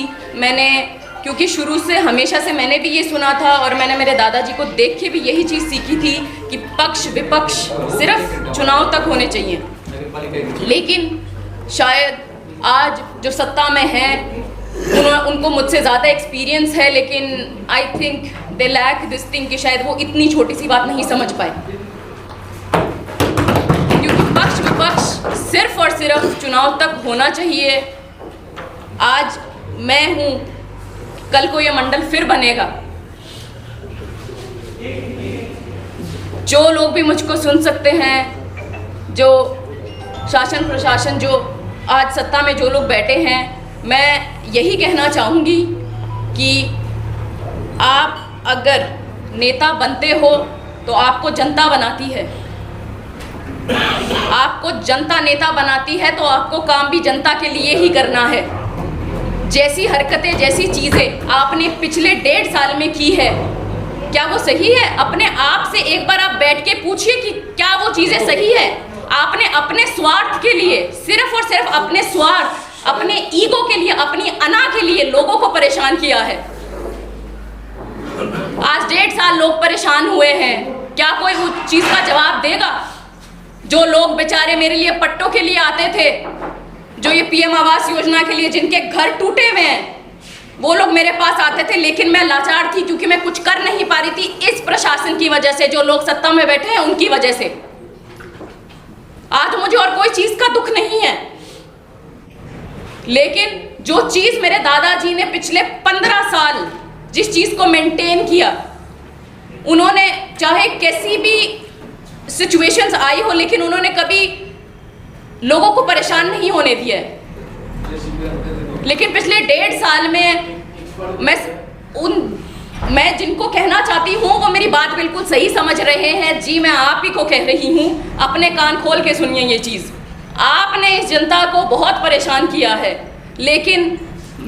Speaker 1: क्योंकि शुरू से हमेशा से मैंने भी ये सुना था और मैंने मेरे दादाजी को देख के भी यही चीज़ सीखी थी कि पक्ष विपक्ष सिर्फ चुनाव तक होने चाहिए। लेकिन शायद आज जो सत्ता में हैं, उनको मुझसे ज़्यादा एक्सपीरियंस है, लेकिन I think they lack this thing कि शायद वो इतनी छोटी सी बात नहीं समझ पाए। क्योंकि पक्ष विपक्ष सिर्फ और सिर्फ चुनाव तक होना चाहिए। आज मैं हूँ, कल को ये मंडल फिर बनेगा। जो लोग भी मुझको सुन सकते हैं, जो शासन प्रशासन, जो आज सत्ता में जो लोग बैठे हैं, मैं यही कहना चाहूँगी कि आप अगर नेता बनते हो तो आपको जनता बनाती है, आपको जनता नेता बनाती है, तो आपको काम भी जनता के लिए ही करना है। जैसी हरकतें, जैसी चीज़ें आपने पिछले 1.5 साल में की है, क्या वो सही है? अपने आप से एक बार आप बैठ के पूछिए कि क्या वो चीज़ें सही है? आपने अपने स्वार्थ के लिए, सिर्फ और सिर्फ अपने स्वार्थ, अपने ईगो के लिए, अपनी अना के लिए लोगों को परेशान किया है। आज 1.5 साल लोग परेशान हुए हैं, क्या कोई उस चीज़ का जवाब देगा? जो लोग बेचारे मेरे लिए पट्टों के लिए आते थे, जो ये पीएम आवास योजना के लिए जिनके घर टूटे हुए हैं, वो लोग मेरे पास आते थे, लेकिन मैं लाचार थी क्योंकि मैं कुछ कर नहीं पा रही थी इस प्रशासन की वजह से, जो लोग सत्ता में बैठे हैं उनकी वजह से। आज मुझे और कोई चीज का दुख नहीं है, लेकिन जो चीज मेरे दादाजी ने पिछले 15 साल जिस चीज को मेंटेन किया, उन्होंने चाहे कैसी भी सिचुएशंस आई हो, लेकिन उन्होंने कभी लोगों को परेशान नहीं होने दिया है। लेकिन पिछले 1.5 साल में मैं जिनको कहना चाहती हूँ वो मेरी बात बिल्कुल सही समझ रहे हैं। जी, मैं आप ही को कह रही हूँ, अपने कान खोल के सुनिए ये चीज़। आपने इस जनता को बहुत परेशान किया है, लेकिन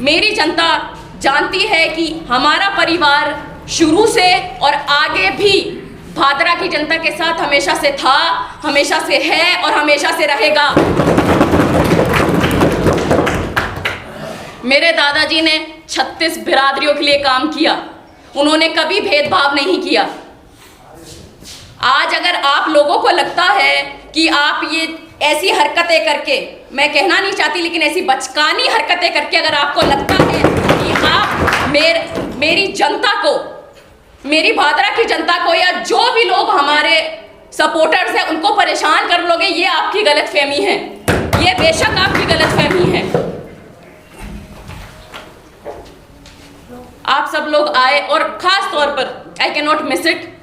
Speaker 1: मेरी जनता जानती है कि हमारा परिवार शुरू से और आगे भी भादरा की जनता के साथ हमेशा से था, हमेशा से है और हमेशा से रहेगा। मेरे दादाजी ने 36 बिरादरियों के लिए काम किया, उन्होंने कभी भेदभाव नहीं किया। आज अगर आप लोगों को लगता है कि आप ये ऐसी हरकतें करके, मैं कहना नहीं चाहती, लेकिन ऐसी बचकानी हरकतें करके अगर आपको लगता है कि आप मेरी जनता को, मेरी भादरा की जनता को, या जो भी लोग हमारे सपोर्टर्स हैं उनको परेशान कर लोगे, ये आपकी गलतफहमी है। ये बेशक आपकी गलतफहमी है। आप सब लोग आए और खास तौर पर I can not miss it,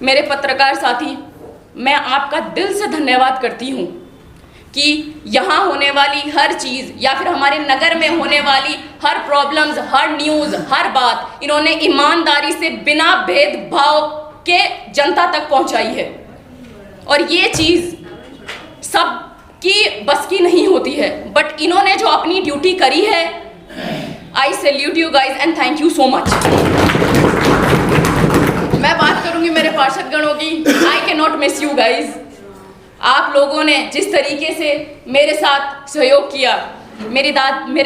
Speaker 1: मेरे पत्रकार साथी, मैं आपका दिल से धन्यवाद करती हूँ कि यहाँ होने वाली हर चीज़ या फिर हमारे नगर में होने वाली हर प्रॉब्लम्स, हर न्यूज़, हर बात इन्होंने ईमानदारी से बिना भेदभाव के जनता तक पहुँचाई है। और ये चीज़ सब कि बस की नहीं होती है, बट इन्होंने जो अपनी ड्यूटी करी है, आई salute you guys and thank you so much. मैं बात करूंगी मेरे पार्षदगणों की। I can not miss you guys. आप लोगों ने जिस तरीके से मेरे साथ सहयोग किया, मेरे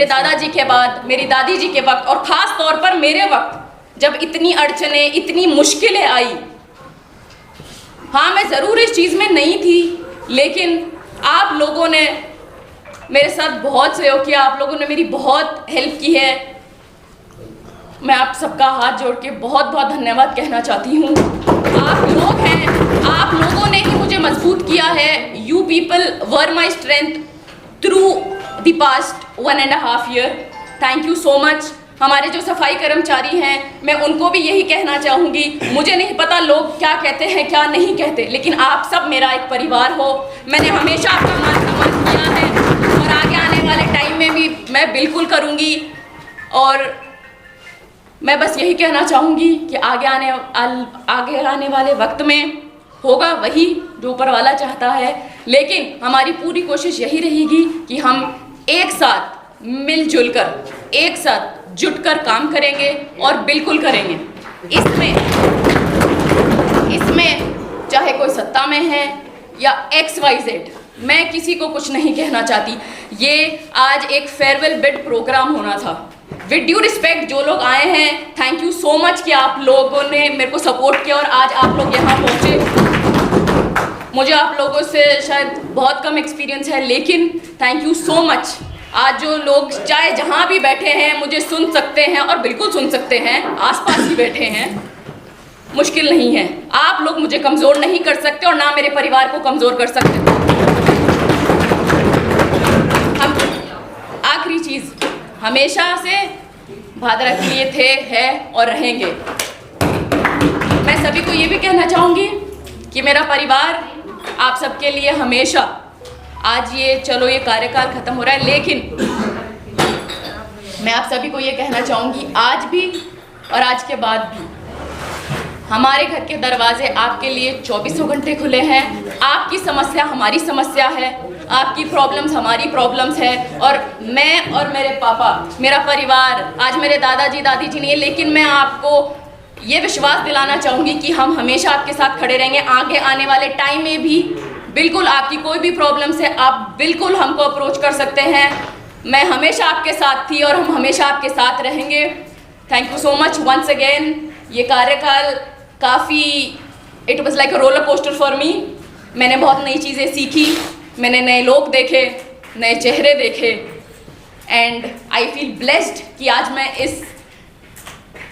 Speaker 1: दादाजी के बाद मेरी दादी जी के वक्त, और ख़ास तौर पर मेरे वक्त जब इतनी अड़चनें, इतनी मुश्किलें आई। हाँ, मैं ज़रूर इस चीज़ में नहीं थी, लेकिन आप लोगों ने मेरे साथ बहुत सहयोग किया, आप लोगों ने मेरी बहुत हेल्प की है। मैं आप सबका हाथ जोड़ के बहुत बहुत धन्यवाद कहना चाहती हूँ। आप लोग हैं, आप लोगों ने ही मुझे मजबूत किया है। You people were my strength through the past 1.5 year। Thank you so much. हमारे जो सफाई कर्मचारी हैं, मैं उनको भी यही कहना चाहूँगी, मुझे नहीं पता लोग क्या कहते हैं क्या नहीं कहते, लेकिन आप सब मेरा एक परिवार हो। मैंने हमेशा आपका मान सम्मान किया है और आगे आने वाले टाइम में भी मैं बिल्कुल करूँगी। और मैं बस यही कहना चाहूँगी कि आगे आने वाले वक्त में होगा वही जो ऊपर वाला चाहता है, लेकिन हमारी पूरी कोशिश यही रहेगी कि हम एक साथ मिलजुल कर, एक साथ जुटकर काम करेंगे और बिल्कुल करेंगे। इसमें चाहे कोई सत्ता में है या XYZ, मैं किसी को कुछ नहीं कहना चाहती। ये आज एक फेयरवेल बिड प्रोग्राम होना था। विद ड्यू रिस्पेक्ट जो लोग आए हैं, थैंक यू सो मच कि आप लोगों ने मेरे को सपोर्ट किया और आज आप लोग यहाँ पहुँचे। मुझे आप लोगों से शायद बहुत कम एक्सपीरियंस है, लेकिन थैंक यू सो मच। आज जो लोग चाहे जहाँ भी बैठे हैं मुझे सुन सकते हैं, और बिल्कुल सुन सकते हैं, आसपास ही बैठे हैं, मुश्किल नहीं है। आप लोग मुझे कमज़ोर नहीं कर सकते और ना मेरे परिवार को कमज़ोर कर सकते। हम आखिरी चीज़, हमेशा से भादरा के लिए थे, है और रहेंगे। मैं सभी को ये भी कहना चाहूँगी कि मेरा परिवार आप सबके लिए हमेशा, आज चलो ये कार्यकाल खत्म हो रहा है, लेकिन मैं आप सभी को ये कहना चाहूँगी, आज भी और आज के बाद भी हमारे घर के दरवाजे आपके लिए 24 घंटे खुले हैं। आपकी समस्या हमारी समस्या है, आपकी प्रॉब्लम्स हमारी प्रॉब्लम्स है। और मैं और मेरे पापा, मेरा परिवार, आज मेरे दादाजी दादी जी नहीं है, लेकिन मैं आपको ये विश्वास दिलाना चाहूँगी कि हम हमेशा आपके साथ खड़े रहेंगे। आगे आने वाले टाइम में भी बिल्कुल आपकी कोई भी प्रॉब्लम्स है, आप बिल्कुल हमको अप्रोच कर सकते हैं। मैं हमेशा आपके साथ थी और हम हमेशा आपके साथ रहेंगे। Thank you so much once again. ये कार्यकाल काफ़ी, it was like a roller coaster for me. मैंने बहुत नई चीज़ें सीखी, मैंने नए लोग देखे, नए चेहरे देखे, एंड आई फील ब्लेस्ड कि आज मैं इस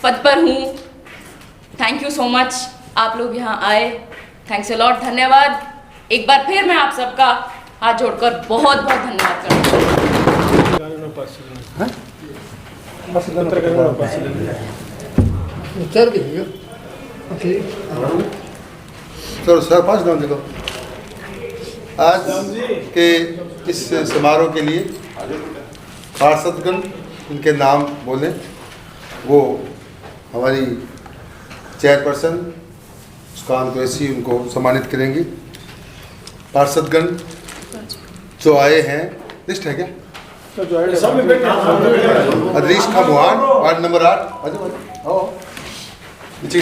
Speaker 1: पद पर हूँ। थैंक यू सो मच, आप लोग यहाँ आए, थैंक्स अ लॉट, धन्यवाद। एक बार फिर मैं आप सबका हाथ जोड़कर बहुत बहुत धन्यवाद करता हूँ।
Speaker 7: चलो सर, 5 नाम देखो। आज के इस समारोह के लिए पार्षदगण इनके नाम बोले, वो हमारी चेयरपर्सन मुस्कान कुरैशी उनको सम्मानित करेंगी। पार्षदगण जो आए हैं, लिस्ट है क्या? अदरीश खामुआन, वार्ड नंबर 8। नीचे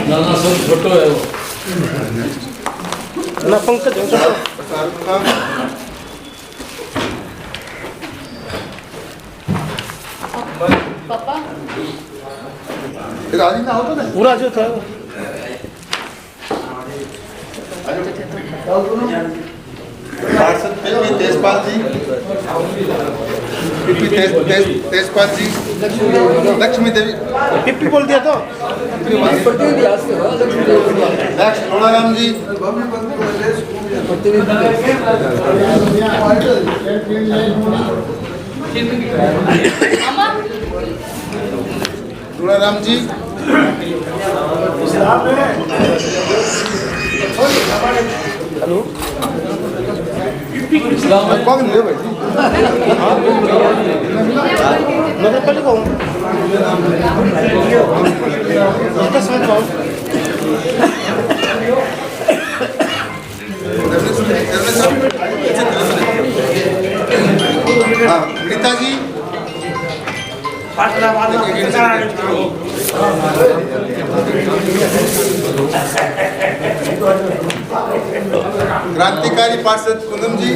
Speaker 5: नाना सब छोटो है वो
Speaker 7: ना, पंकज शाहरुख खान,
Speaker 1: पापा
Speaker 7: राजी ना होता ना
Speaker 9: पूरा जो था
Speaker 7: पार्षद पीपी तेजपाल जी, तेजपाल जी, लक्ष्मी देवी,
Speaker 9: पिप्पी बोल दिया तो
Speaker 7: नेक्स्ट लोड़ाराम जी, लोड़ाराम जी, हेलो कौन ले भाई
Speaker 9: नगर पालिका हूँ
Speaker 7: क्रांतिकारी पार्षद कुंदम जी,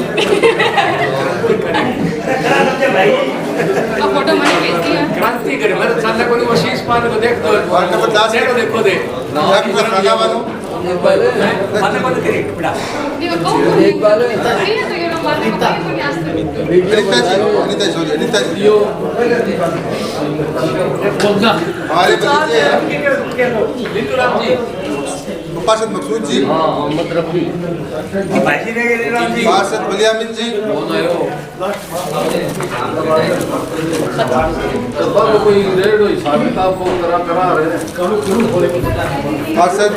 Speaker 8: फोटो मैंने भेज दिया।
Speaker 6: क्रांति करे मेरे साथ को वशीष पान को देख दो
Speaker 7: वार्ड नंबर 10
Speaker 6: देखो दे
Speaker 7: खाना वालों
Speaker 6: माने को करे बेटा
Speaker 8: देखो कौन एक बार है तो ये लोग बात बताएंगे तो क्या आस्ते
Speaker 7: अनिता जी हमारे बच्चे
Speaker 6: लिंटू राम जी
Speaker 7: पार्षद मकसूद जी, पार्षद बलियामिन जी,
Speaker 5: कोई रेड हो हिसाब को करा रहे हैं
Speaker 7: पार्षद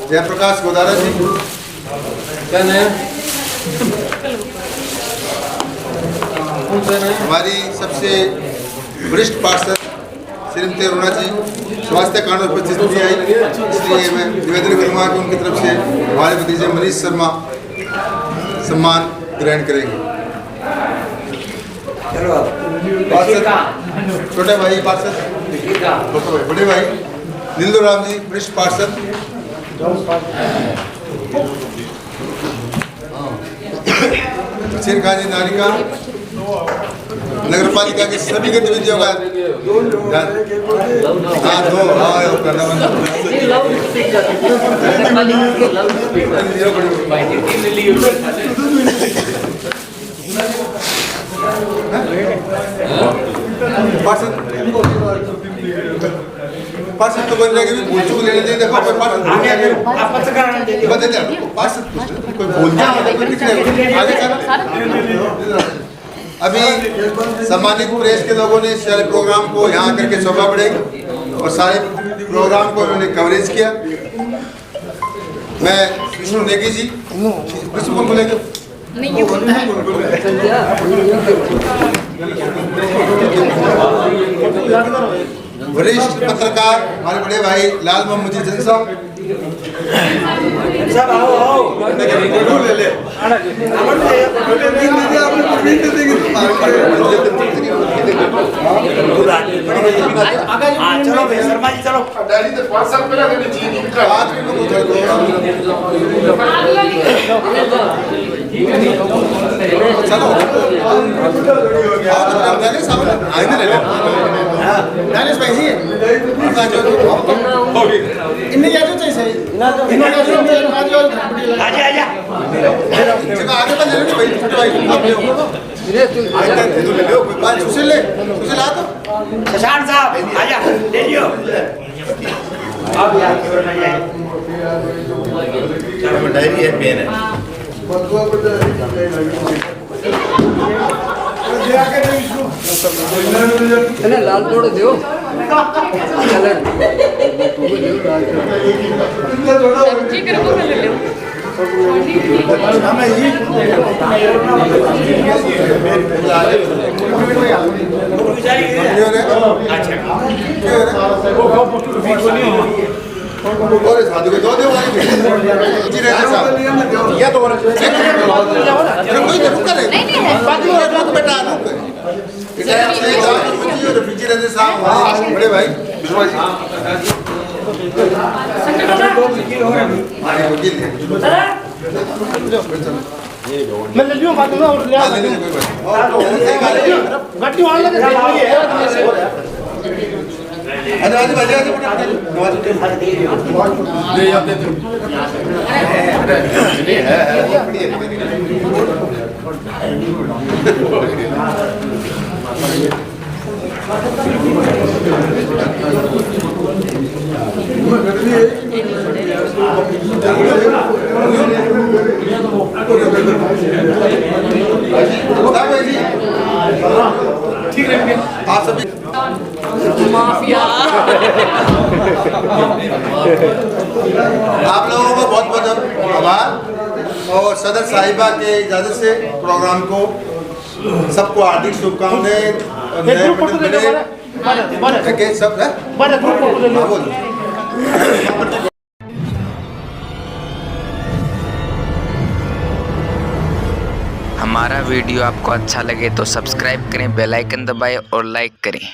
Speaker 7: जयप्रकाश गोदारा जी,
Speaker 5: क्या नया
Speaker 7: हमारी सबसे वरिष्ठ पार्षद श्रीमती अरुणा जी स्वास्थ्य कानून पर उपस्थित आई, इसलिए मैं निवेदन करूँगा कि उनकी तरफ से हमारे भतीजे मनीष शर्मा सम्मान ग्रहण करेंगे। पार्षद छोटे भाई पार्षद, बड़े भाई नीलू राम जी वरिष्ठ पार्षद, बशीर खान जी नारिका, नगर पालिका की सभी गतिविधियों का पार्षद तो बन जाएगी भी भूल चूक लेने दें। देखो पार्षद कोई भूल आगे चलो। अभी सम्मानित प्रेस के लोगों ने सारे प्रोग्राम को यहाँ आकर के शोभा बढ़ाई और सारे प्रोग्राम को उन्होंने कवरेज किया। मैं विष्णु नेगी जी, विष्णु कौन बोलेंगे? वरिष्ठ पत्रकार हमारे बड़े भाई लाल मोहम्मद जी जंसा, सब आओ ले ले चलो शर्मा जी चलो शशांक साहब आजा ले लियो। डायरी है, पेन है।
Speaker 4: लाल तोड़ दो
Speaker 7: और साधु के दो दे वाली जी रहते साहब या तो कोई तो करे बाकी तो बेटा आनो इधर से और फिजी रहते साहब बड़े भाई विश्वा जी मैं ले लियो बात ना और ले गट्टी वाला लगे अरे आज बजे आज नवाज के फाड़ दे ले जाते थे ठीक है आप सभी
Speaker 1: माफिया
Speaker 7: आप लोगों को बहुत बहुत आभार और सदर साहिबा के इजाजत से प्रोग्राम को सबको हार्दिक शुभकामनाएं। सब है
Speaker 3: हमारा वीडियो आपको अच्छा लगे तो सब्सक्राइब करें, बेल आइकन दबाएं और लाइक करें।